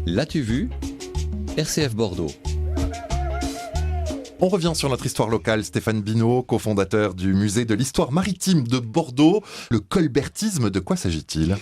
L'as-tu vu? RCF Bordeaux. On revient sur notre histoire locale. Stéphane Binot, cofondateur du musée de l'histoire maritime de Bordeaux. Le colbertisme, de quoi s'agit-il ?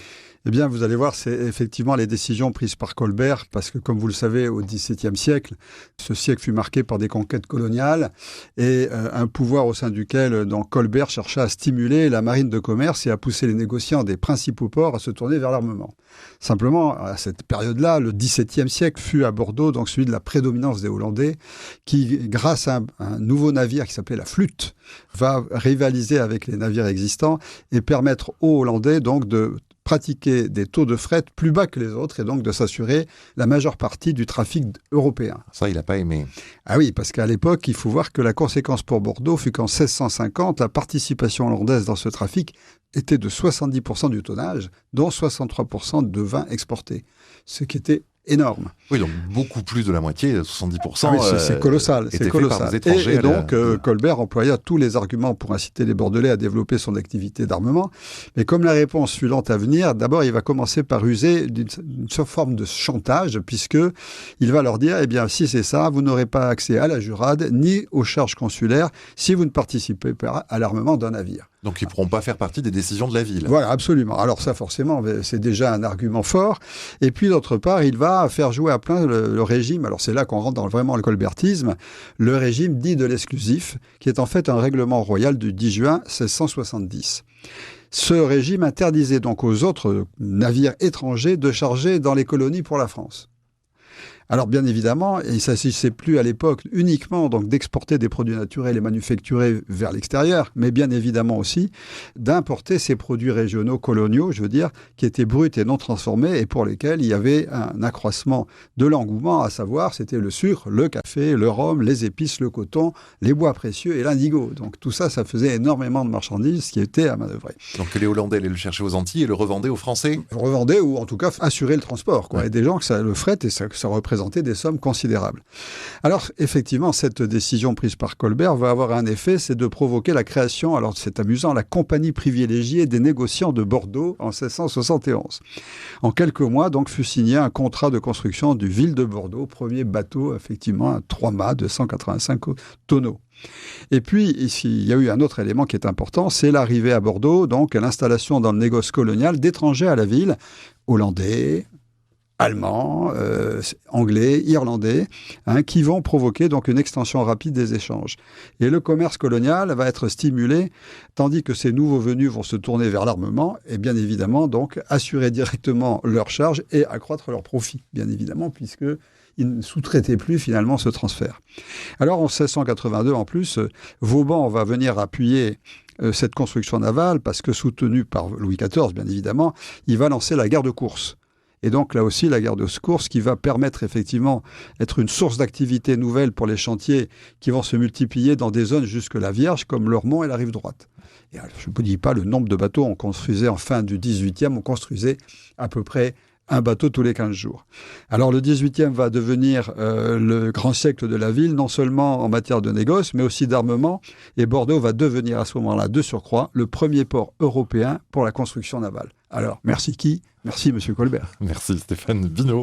Eh bien, vous allez voir, c'est effectivement les décisions prises par Colbert, parce que, comme vous le savez, au XVIIe siècle, ce siècle fut marqué par des conquêtes coloniales et un pouvoir au sein duquel donc, Colbert chercha à stimuler la marine de commerce et à pousser les négociants des principaux ports à se tourner vers l'armement. Simplement, à cette période-là, le XVIIe siècle fut à Bordeaux donc celui de la prédominance des Hollandais qui, grâce à un nouveau navire qui s'appelait la Flûte, va rivaliser avec les navires existants et permettre aux Hollandais donc de pratiquer des taux de fret plus bas que les autres et donc de s'assurer la majeure partie du trafic européen. Ça, il n'a pas aimé. Ah oui, parce qu'à l'époque, il faut voir que la conséquence pour Bordeaux fut qu'en 1650, la participation hollandaise dans ce trafic était de 70% du tonnage, dont 63% de vin exporté, ce qui était énorme. Oui, donc beaucoup plus de la moitié, 70%. Ah oui, c'est colossal. C'est colossal. Et donc, Colbert employa tous les arguments pour inciter les Bordelais à développer son activité d'armement. Mais comme la réponse fut lente à venir, d'abord, il va commencer par user d'une forme de chantage, puisqu'il va leur dire, eh bien, si c'est ça, vous n'aurez pas accès à la jurade ni aux charges consulaires si vous ne participez pas à l'armement d'un navire. Donc, ils ne pourront pas faire partie des décisions de la ville. Voilà, absolument. Alors ça, forcément, c'est déjà un argument fort. Et puis, d'autre part, il va faire jouer à plein le régime. Alors, c'est là qu'on rentre dans vraiment le colbertisme. Le régime dit de l'exclusif, qui est en fait un règlement royal du 10 juin 1670. Ce régime interdisait donc aux autres navires étrangers de charger dans les colonies pour la France. Alors bien évidemment, il ne s'agissait plus à l'époque uniquement donc d'exporter des produits naturels et manufacturés vers l'extérieur, mais bien évidemment aussi d'importer ces produits régionaux coloniaux, je veux dire, qui étaient bruts et non transformés et pour lesquels il y avait un accroissement de l'engouement, à savoir c'était le sucre, le café, le rhum, les épices, le coton, les bois précieux et l'indigo. Donc tout ça, ça faisait énormément de marchandises qui étaient à manœuvrer. Donc les Hollandais allaient le chercher aux Antilles et le revendaient aux Français ? Revendaient ou en tout cas assuraient le transport, quoi. Ouais. Et des gens que le fret et ça représentait des sommes considérables. Alors, effectivement, cette décision prise par Colbert va avoir un effet, c'est de provoquer la création, alors c'est amusant, la compagnie privilégiée des négociants de Bordeaux en 1671. En quelques mois, donc, fut signé un contrat de construction du Ville de Bordeaux, premier bateau, effectivement, à 3 mâts de 185 tonneaux. Et puis, ici, il y a eu un autre élément qui est important, c'est l'arrivée à Bordeaux, donc l'installation dans le négoce colonial d'étrangers à la ville, hollandais, allemands, anglais, irlandais, qui vont provoquer donc une extension rapide des échanges. Et le commerce colonial va être stimulé, tandis que ces nouveaux venus vont se tourner vers l'armement et bien évidemment donc assurer directement leurs charges et accroître leurs profits, bien évidemment, puisqu'ils ne sous-traitaient plus finalement ce transfert. Alors en 1682 en plus, Vauban va venir appuyer cette construction navale parce que soutenu par Louis XIV, bien évidemment, il va lancer la guerre de course. Et donc là aussi, la guerre de course qui va permettre effectivement d'être une source d'activité nouvelle pour les chantiers qui vont se multiplier dans des zones jusque-là vierges comme l'Ormont et la rive droite. Et alors, je ne vous dis pas le nombre de bateaux. On construisait en fin du 18e, on construisait à peu près un bateau tous les 15 jours. Alors le 18e va devenir le grand siècle de la ville, non seulement en matière de négoce, mais aussi d'armement. Et Bordeaux va devenir à ce moment-là, de surcroît, le premier port européen pour la construction navale. Alors, merci qui ? Merci, M. Colbert. Merci Stéphane Binot.